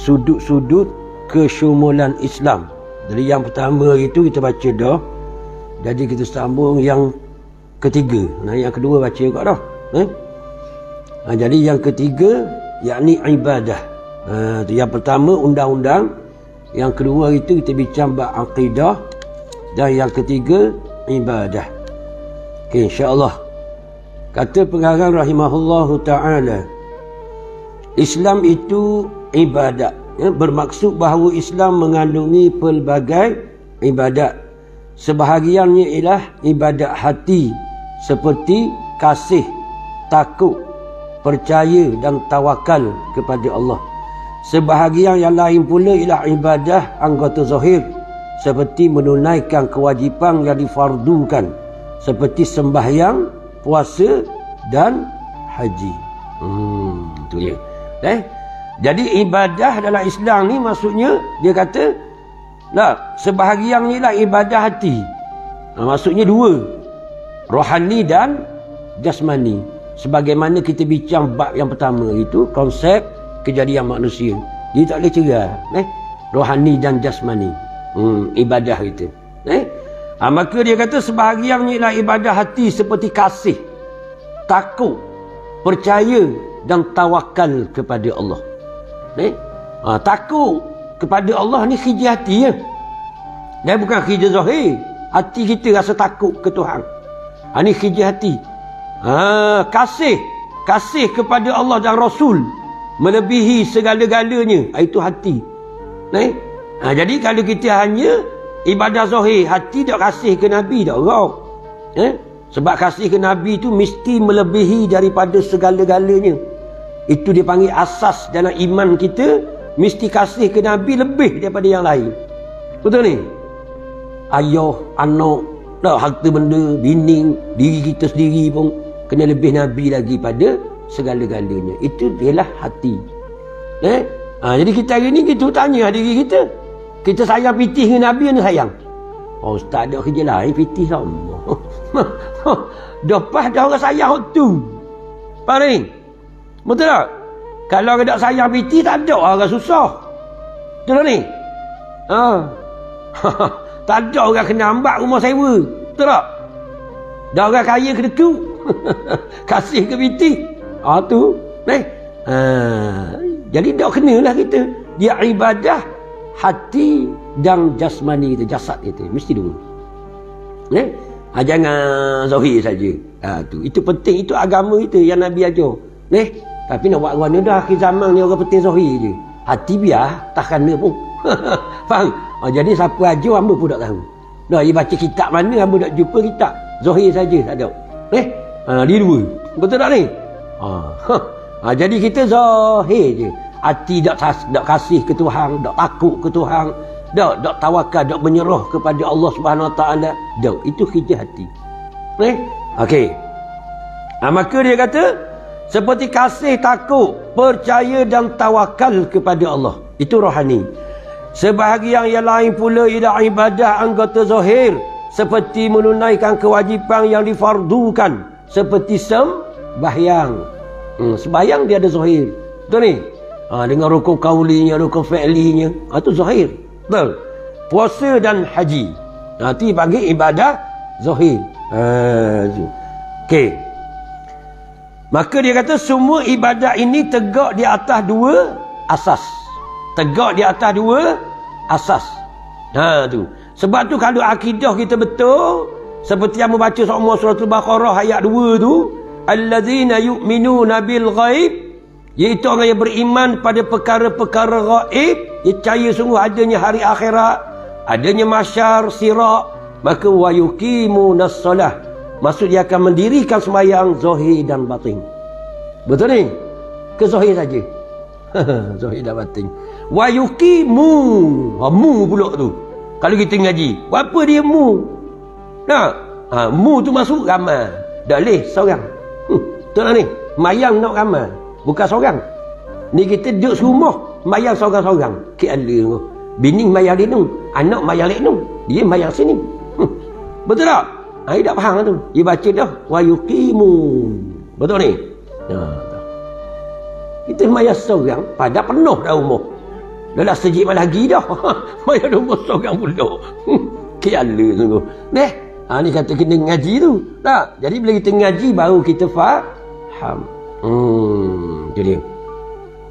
sudut-sudut kesyumulan Islam. Jadi yang pertama itu kita baca dah. Jadi kita sambung yang ketiga. Nah, yang kedua baca juga dah. Jadi yang ketiga yakni ibadah. Yang pertama undang-undang, yang kedua itu kita bincang bab akidah, dan yang ketiga ibadah. Okey, insya-Allah. Kata pengarang rahimahullahu taala, Islam itu ibadat. Bermaksud bahawa Islam mengandungi pelbagai ibadat. Sebahagiannya ialah ibadat hati seperti kasih, takut, percaya dan tawakal kepada Allah. Sebahagian yang lain pula ialah ibadah anggota zahir seperti menunaikan kewajipan yang difardukan seperti sembahyang, puasa dan haji. Itu dia. Jadi ibadah dalam Islam ni maksudnya dia kata sebahagian ni lah ibadah hati. Maksudnya dua, rohani dan jasmani. Sebagaimana kita bincang bab yang pertama itu konsep kejadian manusia. Dia tak boleh cerai, rohani dan jasmani. Ibadah kita. Maka dia kata sebahagian ni lah ibadah hati seperti kasih, takut, percaya dan tawakal kepada Allah. Takut kepada Allah ni kerja hati ya. Dan bukan kerja zahir. Hati kita rasa takut ke Tuhan. Ni kerja hati. Kasih kepada Allah dan Rasul melebihi segala-galanya, itu hati. Jadi kalau kita hanya ibadah zahir, hati tak kasih ke Nabi tak orang. Sebab kasih ke Nabi itu mesti melebihi daripada segala-galanya. Itu dia panggil asas dalam iman kita, mesti kasih ke Nabi lebih daripada yang lain. Betul ni? Ayah, anak, harta benda, bini, diri kita sendiri pun kena lebih Nabi lagi pada segala-galanya. Itu ialah hati. Jadi kita hari ni kita tanya diri kita, kita sayang pitih dengan Nabi ni sayang? Ustaz ada kerja lain, pitih sama. Lepas dah orang sayang tu. Paling betul tak? Kalau orang tak sayang pitih, tak ada orang susah. Betul ni? Tak ada orang kena ambak rumah sewa. Betul tak? Dah orang kaya kena tu. Kasih ke pitih. Tu. Jadi tak kenalah kita. Dia ibadah hati dan jasmani kita, jasad kita. Mesti dulu. Jangan zahir saja. Itu penting. Itu agama kita yang Nabi ajar. Tapi nak buat mana dah akhir zaman ni orang penting zahir je. Hati biar tak kena pun. Faham? Jadi siapa ajar hamba pun tak tahu. Dia baca kitab mana hamba tak jumpa kitab. Zahir saja tak ada. Dia dua. Betul tak ni? Jadi kita zahir je. Hati tak kasih ke Tuhan, tak takut ke Tuhan, tak tawakal, tak menyerah kepada Allah Subhanahu Wa Taala. Itu kerja hati. Okey. Maka dia kata seperti kasih, takut, percaya dan tawakal kepada Allah. Itu rohani. Sebahagian yang lain pula ialah ibadah anggota zahir seperti menunaikan kewajipan yang difardukan seperti sembahyang. Sembahyang dia ada zahir. Betul ni? Dengan rukun kaulinya, rukun fi'linya. Itu zahir. Betul? Puasa dan haji. Itu bagi ibadah zahir. Okey. Maka dia kata semua ibadat ini tegak di atas dua asas. Tegak di atas dua asas. Tu. Sebab tu kalau akidah kita betul, seperti yang membaca semua surah Al-Baqarah ayat 2 tu, allazina yu'minuna bil ghaib, iaitu orang yang beriman pada perkara-perkara gaib, dia percaya sungguh adanya hari akhirat, adanya mahsyar, sirat, maka wa yuqimunas solah, maksud dia akan mendirikan sembahyang zahir dan batin. Betul ni? Ke zahir saja? Zahir dan batin. Wa yuqimu, mu pula tu. Kalau kita ngaji, apa dia mu? Mu tu masuk ramai. Tak boleh seorang. Betul tak ni? Mayang nak ramai. Bukan seorang. Ni kita duduk serumah, mayang seorang-seorang. Ke-ala. Bini mayang dia tu, anak mayang lek tu. Dia mayang sini. Betul tak? Dia tak faham tu. Dia baca dah. Wa yuqimu. Betul ni? Kita mayang seorang, pada penuh dah rumah. Dalam sejik lagi dah. Maya dah seorang pula. Kiala sungguh. Ni kata kena ngaji tu. Tak? Jadi bila kita ngaji baru kita faham. Itu dia.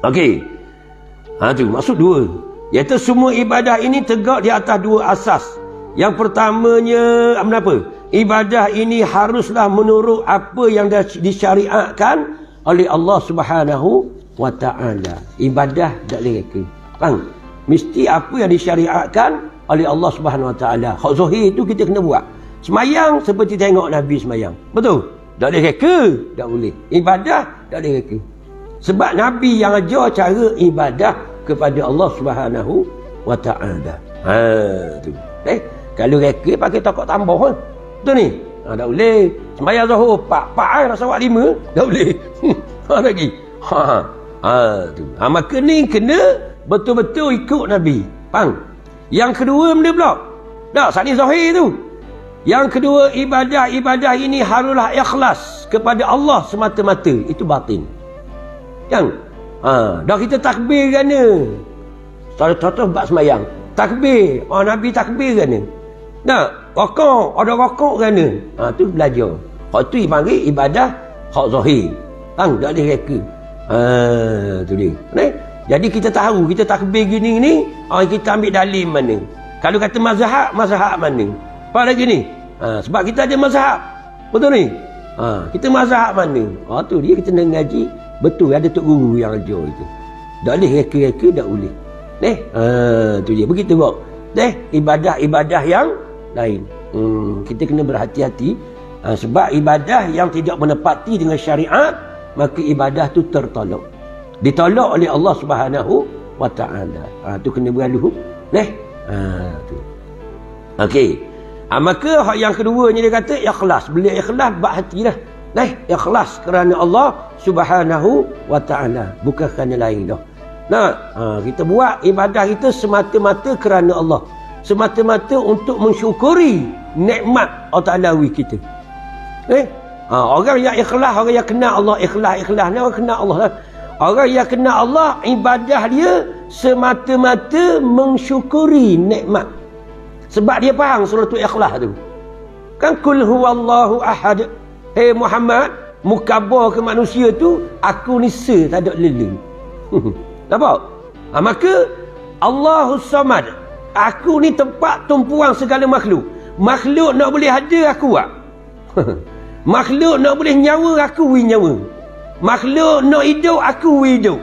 Okey. Tu maksud dua. Iaitu semua ibadah ini tegak di atas dua asas. Yang pertamanya apa? Ibadah ini haruslah menurut apa yang dah disyariatkan oleh Allah Subhanahu wa ta'ala. Ibadah tak boleh reka. Faham? Mesti apa yang disyariatkan oleh Allah Subhanahu wa ta'ala. Hak zahir itu kita kena buat. Semayang seperti tengok Nabi semayang. Betul? Tak boleh reka. Tak boleh. Ibadah tak boleh reka. Sebab Nabi yang ajar cara ibadah kepada Allah Subhanahu wa ta'ala. Tu. Kalau reka pakai tokok tambah kan? Betul ni? Tak boleh. Sembahyang Zuhur 4 nak sawak 5. Tak boleh. Lagi. Tu. Maka ni kena betul-betul ikut Nabi. Faham? Yang kedua benda pula. Tak, saat ni zahir tu. Yang kedua, ibadah ini haruslah ikhlas kepada Allah semata-mata. Itu batin. Yang dah kita takbir kerana contoh bab semayang. Takbir. Nabi takbir kerana. Nah, rokok. Ada rokok kerana. Tu belajar. Hak tu dipanggil ibadah hak zahir. Tak boleh reka. Tu dia. Jadi kita tahu, kita takbir gini ni, kita ambil dalil mana. Kalau kata mazhab mana. Apa lagi ni? Sebab kita ada mazhab. Betul ni? Kita mazhab mana? Tu dia kita nak ngaji. Betul, ada tok guru yang ajar itu. Tak boleh reka-reka, tak boleh. Tu dia. Begitu kok. Ibadah-ibadah yang lain. Kita kena berhati-hati. Sebab ibadah yang tidak menepati dengan syariat, maka ibadah tu tertolak. Ditolak oleh Allah Subhanahu wa ta'ala. Tu kena berlalu. Tu. Okey. Maka hak yang keduanya dia kata ikhlas. Bila ikhlas bak hati dah. Ikhlas kerana Allah Subhanahu wa ta'ala, bukan kerana lain dah. Kita buat ibadah kita semata-mata kerana Allah. Semata-mata untuk mensyukuri nikmat Allah Ta'alawi kita. Orang yang ikhlas, orang yang kenal Allah, ikhlas ni orang kenal Allah lah. Orang yang kenal Allah, ibadah dia semata-mata mensyukuri nikmat. Sebab dia faham surah Ikhlas tu. Kan kul huwallahu ahad. Hei Muhammad, mukabar ke manusia tu, aku ni tak ada lele. Nampak? Maka Allahus Samad, aku ni tempat tumpuan segala makhluk. Makhluk nak boleh ada, aku buat. Makhluk nak boleh nyawa, aku nyawa. Makhluk nak hidup, aku hidup.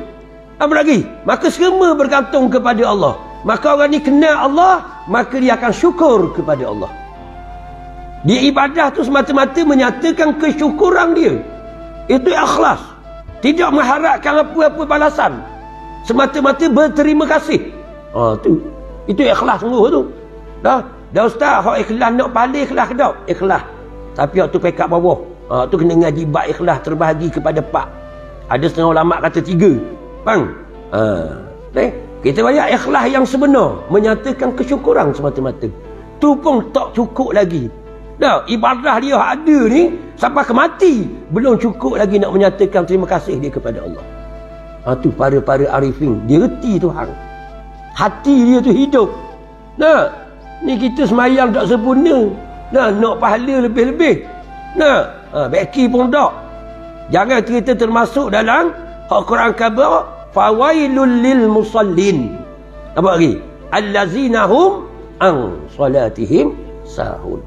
Apa lagi? Maka semua bergantung kepada Allah. Maka orang ni kenal Allah, maka dia akan syukur kepada Allah. Dia ibadah tu semata-mata menyatakan kesyukuran dia. Itu ikhlas. Tidak mengharapkan apa-apa balasan. Semata-mata berterima kasih. Tu. Itu ikhlas sungguh tu. Dah ustaz, hak ikhlas nak paling ikhlas ke tak? Ikhlas. Tapi hak tu pekat bawah. Tu kena ngaji bab ikhlas terbahagi kepada 4. Ada setengah ulama kata 3. Faham? Kita bayar ikhlas yang sebenar, menyatakan kesyukuran semata-mata. Tu pun tak cukup lagi. Ibadah dia ada ni sampai ke mati, belum cukup lagi nak menyatakan terima kasih dia kepada Allah. Tu para arifin, dia reti Tuhan. Hati dia tu hidup. Ni kita semayang tak sempurna. Nak pahala lebih-lebih. Beki pun tak. Jangan kita termasuk dalam Al-Quran khabar, fawailul lil musallin. Apa lagi? Allazina hum an salatihim sahun.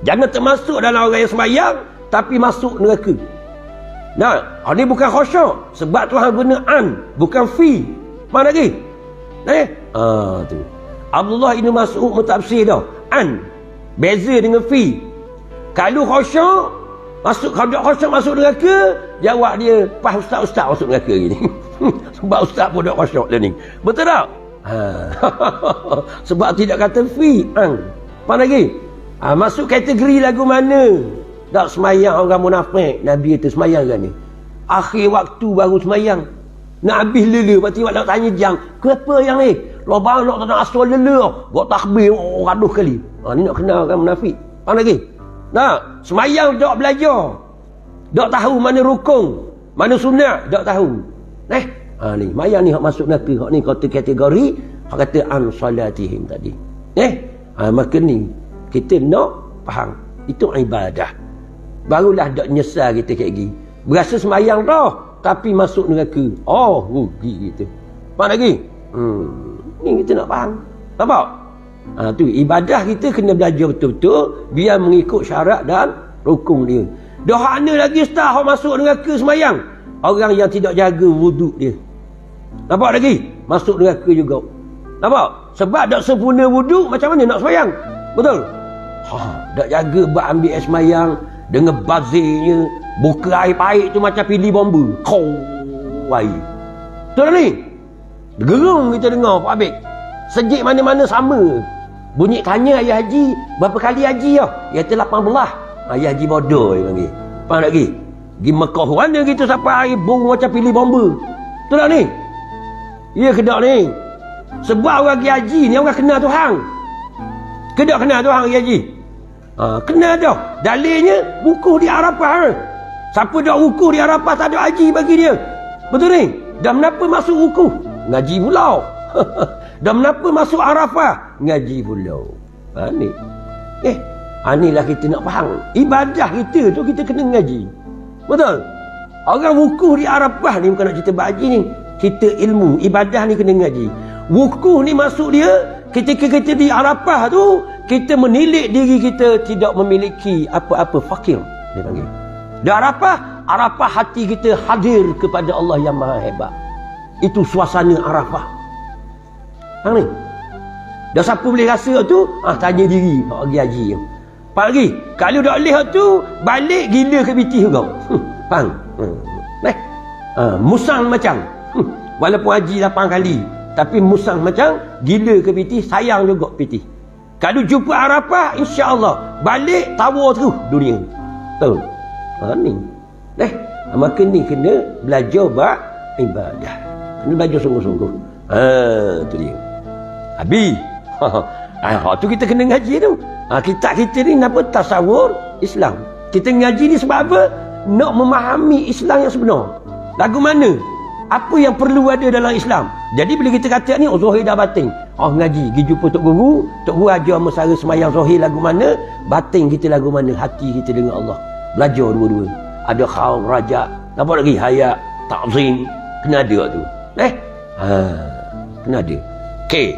Jangan termasuk dalam orang yang semayang tapi masuk neraka. Ini bukan khusyuk. Sebab Tuhan guna an, bukan fi. Mana lagi? Tu. Abdullah Ibn Mas'ud mentafsir dah. An. Beza dengan fi. Kalau khusyuk, masuk neraka, jawab dia, pas ustaz masuk neraka gini. Sebab ustaz pun tak khusyuk dia ni. Betul tak? Sebab tidak kata fi, an. Mana lagi? Masuk kategori lagu mana? Tak semayang orang munafik. Nabi kata semayang kan ni. Akhir waktu baru semayang. Nak habis lela. Lepas tu nak tanya jang. Kenapa yang ni? Lobang nak asal lela. Buat takbir. Raduh kali. Ni nak kenal orang munafik. Mana lagi? Semayang tak belajar. Tak tahu mana rukun, mana sunat. Tak tahu. Ni mayang ni hak masuk neraka, hak ni kata kategori hak kata an salatihim tadi. Maka ni kita nak faham itu ibadah. Barulah dak nyesal kita kayak gini. Berasa semayang dah tapi masuk neraka. Rugi kita. Faham lagi? Ni kita nak faham. Nampak? Tu ibadah kita kena belajar betul-betul biar mengikut syarat dan rukun dia. Dah hak ni lagi ustaz hak masuk neraka semayang. Orang yang tidak jaga wuduk dia. Nampak lagi? Masuk neraka juga. Nampak? Sebab tak sempurna wuduk, macam mana nak semayang? Betul? Tak jaga buat ambil air semayang dengan bazirnya, buka air pahit tu macam pilih bomba. Air. Betul ni? Gerung kita dengar Pak Habib. Sejik mana-mana sama. Bunyi tanya Ayah Haji, berapa kali haji lah? Iaitu 18. Ayah Haji bodoh dia panggil. Faham lagi? Pergi Mekah mana kita sampai air bung macam pilih bomba. Betul tak ni? Ya ke tak ni? Sebab orang pergi haji ni orang kenal Tuhan. Kedak kenal Tuhan pergi haji? Kenal dah. Dalilnya wukuf di Arafah. Siapa dah wukuf di Arafah tak ada haji bagi dia. Betul ni? Dan kenapa masuk wukuf? Ngaji pula. Dan kenapa masuk Arafah? Ngaji pula. Ni. Inilah kita nak faham. Ibadah kita tu kita kena ngaji. Betul? Orang wukuf di Arafah ni bukan nak cerita haji ni. Kita ilmu, ibadah ni kena ngaji. Wukuf ni masuk dia ketika kita di Arafah tu, kita menilik diri kita tidak memiliki apa-apa fakir. Dia panggil. Di Arafah, Arafah hati kita hadir kepada Allah yang Maha Hebat. Itu suasana Arafah. Ni. Dah siapa boleh rasa tu? Tanya diri hak pergi haji. Pak lagi, kalau dak lihat tu balik gila ke biti kau. Faham? Musang macam. Walaupun haji 8 kali, tapi musang macam gila ke biti, sayang juga biti. Kalau jumpa Arafah, insya-Allah balik tawa terus dunia. Tahu? Ni. Maka ni kena belajar buat ibadah. Kena belajar sungguh-sungguh. Tu dia. Habis. Tu kita kena ngaji tu. Kita ni nama tasawur Islam. Kita ngaji ni sebab apa? Nak memahami Islam yang sebenar. Lagu mana? Apa yang perlu ada dalam Islam. Jadi bila kita kata ni, zahir dah batin. Ngaji, pergi jumpa Tok Guru. Tok Guru ajar mesara semayang zahir lagu mana, batin kita lagu mana, hati kita dengan Allah. Belajar dua-dua. Ada khauf, rajak. Nampak lagi? Hayat, ta'zim. Kena ada tu. Kena ada. Okay.